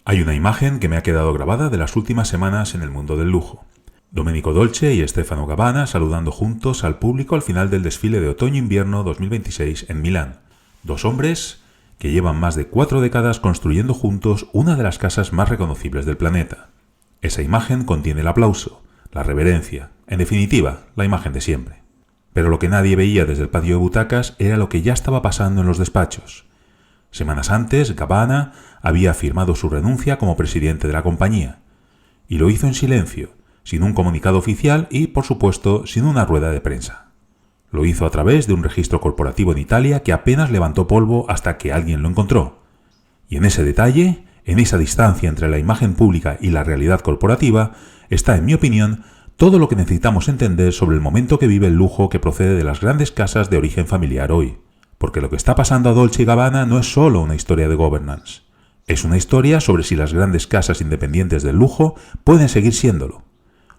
Hay una imagen que me ha quedado grabada de las últimas semanas en el mundo del lujo. Domenico Dolce y Stefano Gabbana saludando juntos al público al final del desfile de otoño-invierno 2026 en Milán. Dos hombres que llevan más de 4 décadas construyendo juntos una de las casas más reconocibles del planeta. Esa imagen contiene el aplauso, la reverencia, en definitiva, la imagen de siempre. Pero lo que nadie veía desde el patio de butacas era lo que ya estaba pasando en los despachos. Semanas antes, Gabbana había firmado su renuncia como presidente de la compañía. Y lo hizo en silencio, sin un comunicado oficial y, por supuesto, sin una rueda de prensa. Lo hizo a través de un registro corporativo en Italia que apenas levantó polvo hasta que alguien lo encontró. Y en ese detalle, en esa distancia entre la imagen pública y la realidad corporativa, está, en mi opinión, todo lo que necesitamos entender sobre el momento que vive el lujo que procede de las grandes casas de origen familiar hoy. Porque lo que está pasando a Dolce y Gabbana no es solo una historia de governance. Es una historia sobre si las grandes casas independientes del lujo pueden seguir siéndolo.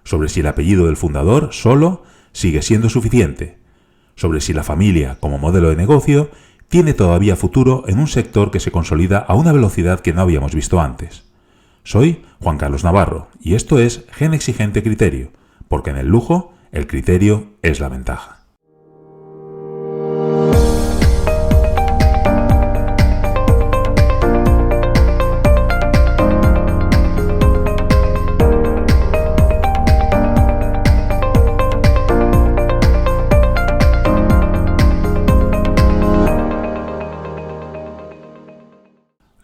Sobre si el apellido del fundador solo sigue siendo suficiente. Sobre si la familia, como modelo de negocio, tiene todavía futuro en un sector que se consolida a una velocidad que no habíamos visto antes. Soy Juan Carlos Navarro y esto es Gen Exigente Criterio, porque en el lujo el criterio es la ventaja.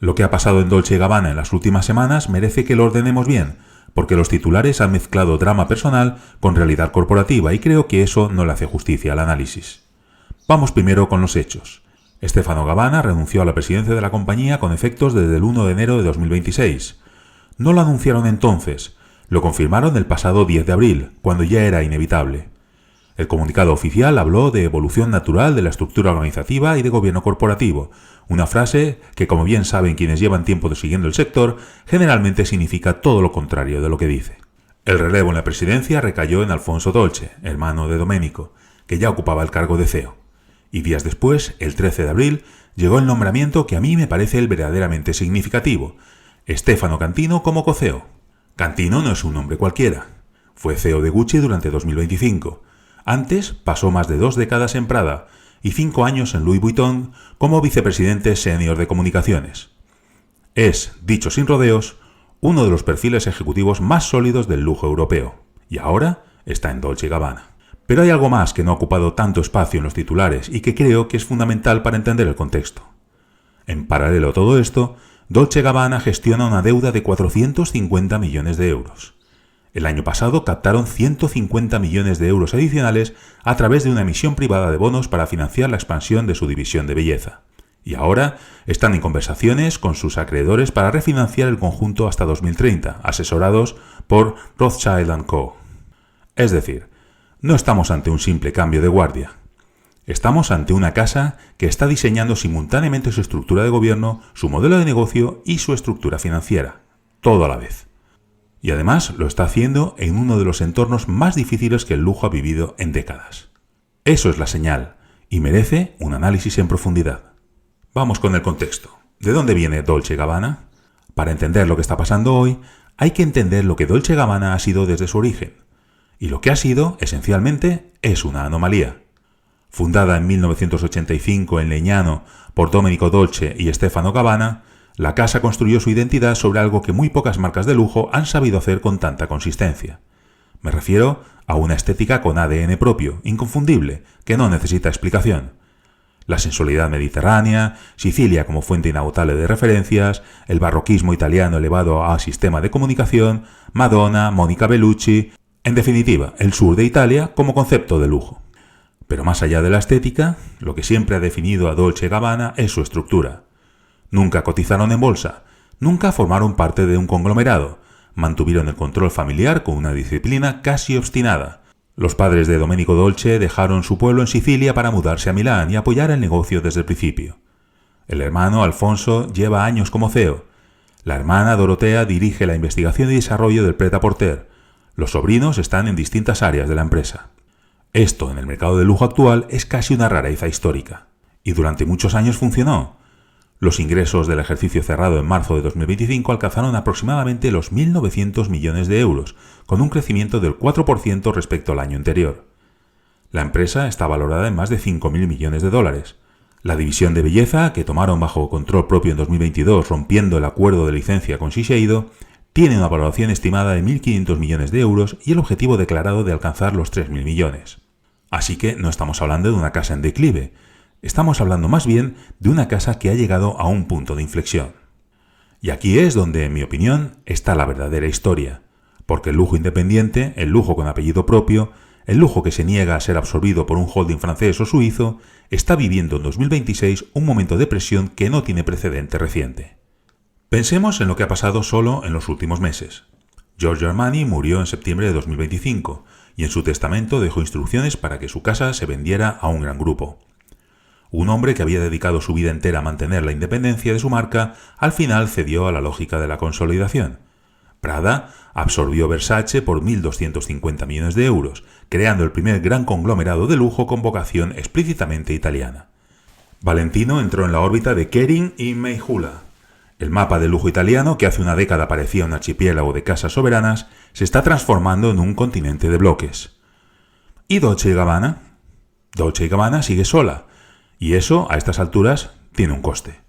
Lo que ha pasado en Dolce & Gabbana en las últimas semanas merece que lo ordenemos bien, porque los titulares han mezclado drama personal con realidad corporativa y creo que eso no le hace justicia al análisis. Vamos primero con los hechos. Stefano Gabbana renunció a la presidencia de la compañía con efectos desde el 1 de enero de 2026. No lo anunciaron entonces, lo confirmaron el pasado 10 de abril, cuando ya era inevitable. El comunicado oficial habló de evolución natural de la estructura organizativa y de gobierno corporativo, una frase que, como bien saben quienes llevan tiempo siguiendo el sector, generalmente significa todo lo contrario de lo que dice. El relevo en la presidencia recayó en Alfonso Dolce, hermano de Domenico, que ya ocupaba el cargo de CEO. Y días después, el 13 de abril, llegó el nombramiento que a mí me parece el verdaderamente significativo, Stefano Cantino como co-CEO. Cantino no es un nombre cualquiera. Fue CEO de Gucci durante 2025. Antes pasó más de 2 décadas en Prada y 5 años en Louis Vuitton como vicepresidente senior de comunicaciones. Es, dicho sin rodeos, uno de los perfiles ejecutivos más sólidos del lujo europeo, y ahora está en Dolce & Gabbana. Pero hay algo más que no ha ocupado tanto espacio en los titulares y que creo que es fundamental para entender el contexto. En paralelo a todo esto, Dolce & Gabbana gestiona una deuda de 450 millones de euros. El año pasado captaron 150 millones de euros adicionales a través de una emisión privada de bonos para financiar la expansión de su división de belleza. Y ahora están en conversaciones con sus acreedores para refinanciar el conjunto hasta 2030, asesorados por Rothschild & Co. Es decir, no estamos ante un simple cambio de guardia. Estamos ante una casa que está diseñando simultáneamente su estructura de gobierno, su modelo de negocio y su estructura financiera, todo a la vez. Y además lo está haciendo en uno de los entornos más difíciles que el lujo ha vivido en décadas. Eso es la señal, y merece un análisis en profundidad. Vamos con el contexto. ¿De dónde viene Dolce & Gabbana? Para entender lo que está pasando hoy, hay que entender lo que Dolce & Gabbana ha sido desde su origen. Y lo que ha sido, esencialmente, es una anomalía. Fundada en 1985 en Legnano por Domenico Dolce y Stefano Gabbana, la casa construyó su identidad sobre algo que muy pocas marcas de lujo han sabido hacer con tanta consistencia. Me refiero a una estética con ADN propio, inconfundible, que no necesita explicación. La sensualidad mediterránea, Sicilia como fuente inagotable de referencias, el barroquismo italiano elevado a sistema de comunicación, Madonna, Monica Bellucci, en definitiva, el sur de Italia como concepto de lujo. Pero más allá de la estética, lo que siempre ha definido a Dolce & Gabbana es su estructura. Nunca cotizaron en bolsa, nunca formaron parte de un conglomerado, mantuvieron el control familiar con una disciplina casi obstinada. Los padres de Domenico Dolce dejaron su pueblo en Sicilia para mudarse a Milán y apoyar el negocio desde el principio. El hermano Alfonso lleva años como CEO. La hermana Dorotea dirige la investigación y desarrollo del Pret-a-Porter. Los sobrinos están en distintas áreas de la empresa. Esto en el mercado de lujo actual es casi una rareza histórica. Y durante muchos años funcionó. Los ingresos del ejercicio cerrado en marzo de 2025 alcanzaron aproximadamente los 1.900 millones de euros, con un crecimiento del 4% respecto al año anterior. La empresa está valorada en más de 5.000 millones de dólares. La división de belleza, que tomaron bajo control propio en 2022 rompiendo el acuerdo de licencia con Shiseido, tiene una valoración estimada de 1.500 millones de euros y el objetivo declarado de alcanzar los 3.000 millones. Así que no estamos hablando de una casa en declive, estamos hablando más bien de una casa que ha llegado a un punto de inflexión. Y aquí es donde, en mi opinión, está la verdadera historia, porque el lujo independiente, el lujo con apellido propio, el lujo que se niega a ser absorbido por un holding francés o suizo, está viviendo en 2026 un momento de presión que no tiene precedente reciente. Pensemos en lo que ha pasado solo en los últimos meses. Giorgio Armani murió en septiembre de 2025 y en su testamento dejó instrucciones para que su casa se vendiera a un gran grupo. Un hombre que había dedicado su vida entera a mantener la independencia de su marca, al final cedió a la lógica de la consolidación. Prada absorbió Versace por 1.250 millones de euros, creando el primer gran conglomerado de lujo con vocación explícitamente italiana. Valentino entró en la órbita de Kering y Mayhoola. El mapa de lujo italiano, que hace una década parecía un archipiélago de casas soberanas, se está transformando en un continente de bloques. ¿Y Dolce & Gabbana? Dolce & Gabbana sigue sola, y eso, a estas alturas, tiene un coste.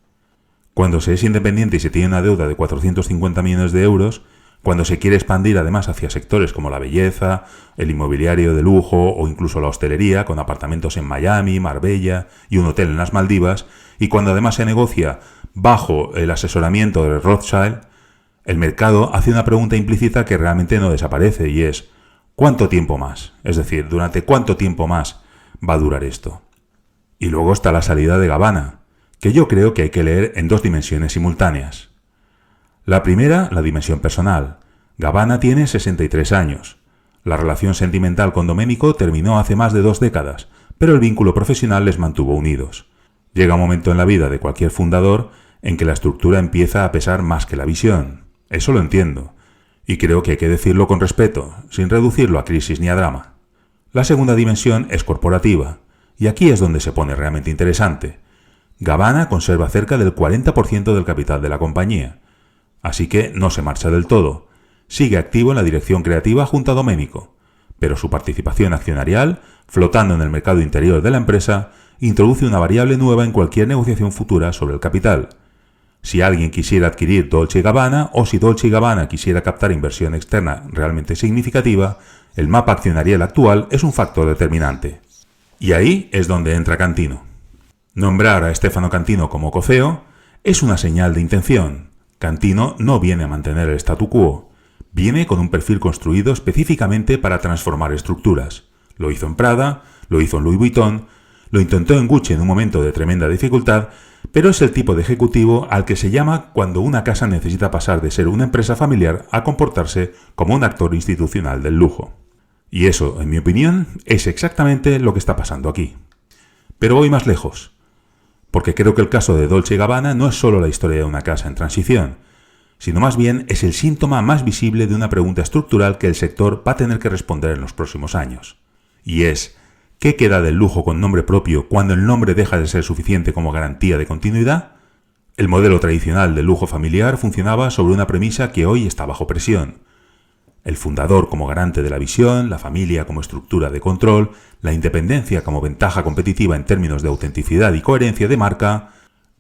Cuando se es independiente y se tiene una deuda de 450 millones de euros, cuando se quiere expandir además hacia sectores como la belleza, el inmobiliario de lujo o incluso la hostelería, con apartamentos en Miami, Marbella y un hotel en las Maldivas, y cuando además se negocia bajo el asesoramiento de Rothschild, el mercado hace una pregunta implícita que realmente no desaparece y es ¿cuánto tiempo más? Es decir, ¿durante cuánto tiempo más va a durar esto? Y luego está la salida de Gabbana, que yo creo que hay que leer en dos dimensiones simultáneas. La primera, la dimensión personal. Gabbana tiene 63 años. La relación sentimental con Domenico terminó hace más de 2 décadas, pero el vínculo profesional les mantuvo unidos. Llega un momento en la vida de cualquier fundador en que la estructura empieza a pesar más que la visión. Eso lo entiendo. Y creo que hay que decirlo con respeto, sin reducirlo a crisis ni a drama. La segunda dimensión es corporativa. Y aquí es donde se pone realmente interesante. Gabbana conserva cerca del 40% del capital de la compañía. Así que no se marcha del todo. Sigue activo en la dirección creativa junto a Domenico. Pero su participación accionarial, flotando en el mercado interior de la empresa, introduce una variable nueva en cualquier negociación futura sobre el capital. Si alguien quisiera adquirir Dolce & Gabbana o si Dolce & Gabbana quisiera captar inversión externa realmente significativa, el mapa accionarial actual es un factor determinante. Y ahí es donde entra Cantino. Nombrar a Stefano Cantino como co-CEO es una señal de intención. Cantino no viene a mantener el statu quo, viene con un perfil construido específicamente para transformar estructuras. Lo hizo en Prada, lo hizo en Louis Vuitton, lo intentó en Gucci en un momento de tremenda dificultad, pero es el tipo de ejecutivo al que se llama cuando una casa necesita pasar de ser una empresa familiar a comportarse como un actor institucional del lujo. Y eso, en mi opinión, es exactamente lo que está pasando aquí. Pero voy más lejos, porque creo que el caso de Dolce & Gabbana no es solo la historia de una casa en transición, sino más bien es el síntoma más visible de una pregunta estructural que el sector va a tener que responder en los próximos años. Y es, ¿qué queda del lujo con nombre propio cuando el nombre deja de ser suficiente como garantía de continuidad? El modelo tradicional del lujo familiar funcionaba sobre una premisa que hoy está bajo presión. El fundador como garante de la visión, la familia como estructura de control, la independencia como ventaja competitiva en términos de autenticidad y coherencia de marca.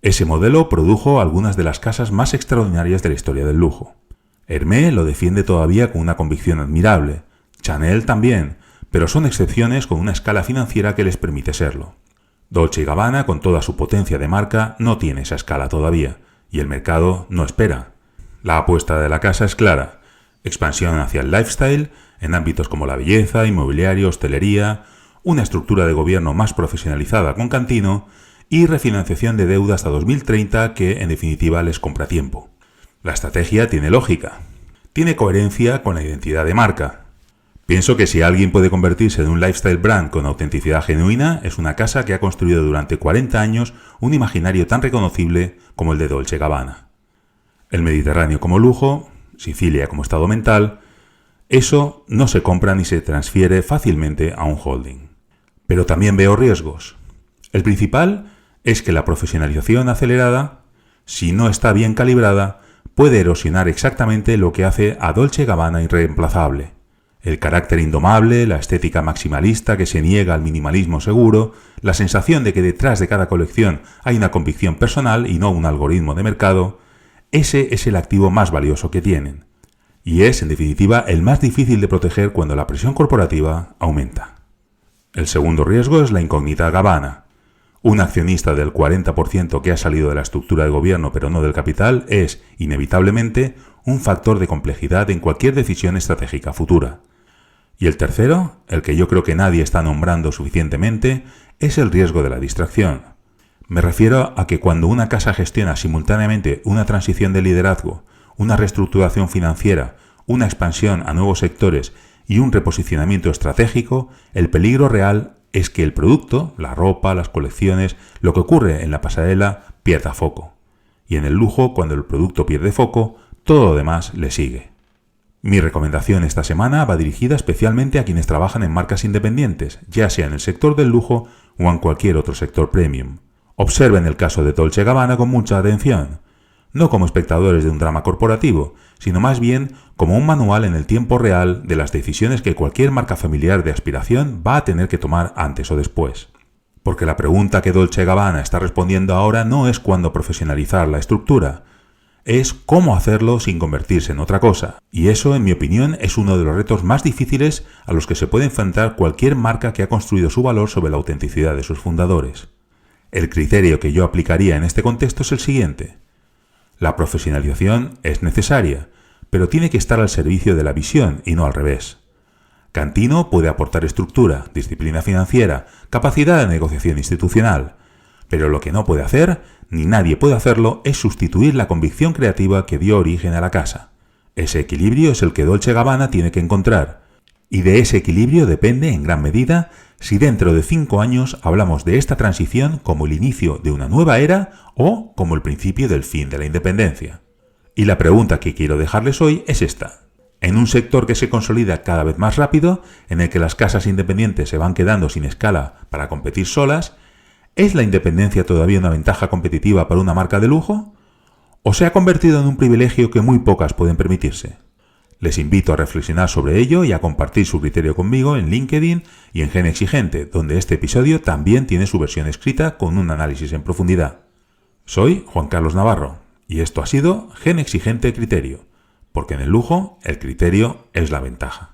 Ese modelo produjo algunas de las casas más extraordinarias de la historia del lujo. Hermès lo defiende todavía con una convicción admirable. Chanel también, pero son excepciones con una escala financiera que les permite serlo. Dolce & Gabbana, con toda su potencia de marca, no tiene esa escala todavía, y el mercado no espera. La apuesta de la casa es clara. Expansión hacia el lifestyle, en ámbitos como la belleza, inmobiliario, hostelería, una estructura de gobierno más profesionalizada con Cantino y refinanciación de deuda hasta 2030 que, en definitiva, les compra tiempo. La estrategia tiene lógica. Tiene coherencia con la identidad de marca. Pienso que si alguien puede convertirse en un lifestyle brand con autenticidad genuina, es una casa que ha construido durante 40 años un imaginario tan reconocible como el de Dolce & Gabbana. El Mediterráneo como lujo, Sicilia como estado mental, eso no se compra ni se transfiere fácilmente a un holding. Pero también veo riesgos. El principal es que la profesionalización acelerada si no está bien calibrada, puede erosionar exactamente lo que hace a Dolce & Gabbana irreemplazable. El carácter indomable, la estética maximalista que se niega al minimalismo seguro, la sensación de que detrás de cada colección hay una convicción personal y no un algoritmo de mercado, ese es el activo más valioso que tienen. Y es, en definitiva, el más difícil de proteger cuando la presión corporativa aumenta. El segundo riesgo es la incógnita Gabbana. Un accionista del 40% que ha salido de la estructura de gobierno pero no del capital es, inevitablemente, un factor de complejidad en cualquier decisión estratégica futura. Y el tercero, el que yo creo que nadie está nombrando suficientemente, es el riesgo de la distracción. Me refiero a que cuando una casa gestiona simultáneamente una transición de liderazgo, una reestructuración financiera, una expansión a nuevos sectores y un reposicionamiento estratégico, el peligro real es que el producto, la ropa, las colecciones, lo que ocurre en la pasarela, pierda foco. Y en el lujo, cuando el producto pierde foco, todo lo demás le sigue. Mi recomendación esta semana va dirigida especialmente a quienes trabajan en marcas independientes, ya sea en el sector del lujo o en cualquier otro sector premium. Observen el caso de Dolce & Gabbana con mucha atención, no como espectadores de un drama corporativo, sino más bien como un manual en el tiempo real de las decisiones que cualquier marca familiar de aspiración va a tener que tomar antes o después. Porque la pregunta que Dolce & Gabbana está respondiendo ahora no es cuándo profesionalizar la estructura, es cómo hacerlo sin convertirse en otra cosa. Y eso, en mi opinión, es uno de los retos más difíciles a los que se puede enfrentar cualquier marca que ha construido su valor sobre la autenticidad de sus fundadores. El criterio que yo aplicaría en este contexto es el siguiente. La profesionalización es necesaria, pero tiene que estar al servicio de la visión y no al revés. Cantino puede aportar estructura, disciplina financiera, capacidad de negociación institucional, pero lo que no puede hacer, ni nadie puede hacerlo, es sustituir la convicción creativa que dio origen a la casa. Ese equilibrio es el que Dolce & Gabbana tiene que encontrar, y de ese equilibrio depende en gran medida si dentro de 5 años hablamos de esta transición como el inicio de una nueva era o como el principio del fin de la independencia. Y la pregunta que quiero dejarles hoy es esta. En un sector que se consolida cada vez más rápido, en el que las casas independientes se van quedando sin escala para competir solas, ¿es la independencia todavía una ventaja competitiva para una marca de lujo? ¿O se ha convertido en un privilegio que muy pocas pueden permitirse? Les invito a reflexionar sobre ello y a compartir su criterio conmigo en LinkedIn y en Gen Exigente, donde este episodio también tiene su versión escrita con un análisis en profundidad. Soy Juan Carlos Navarro y esto ha sido Gen Exigente Criterio, porque en el lujo el criterio es la ventaja.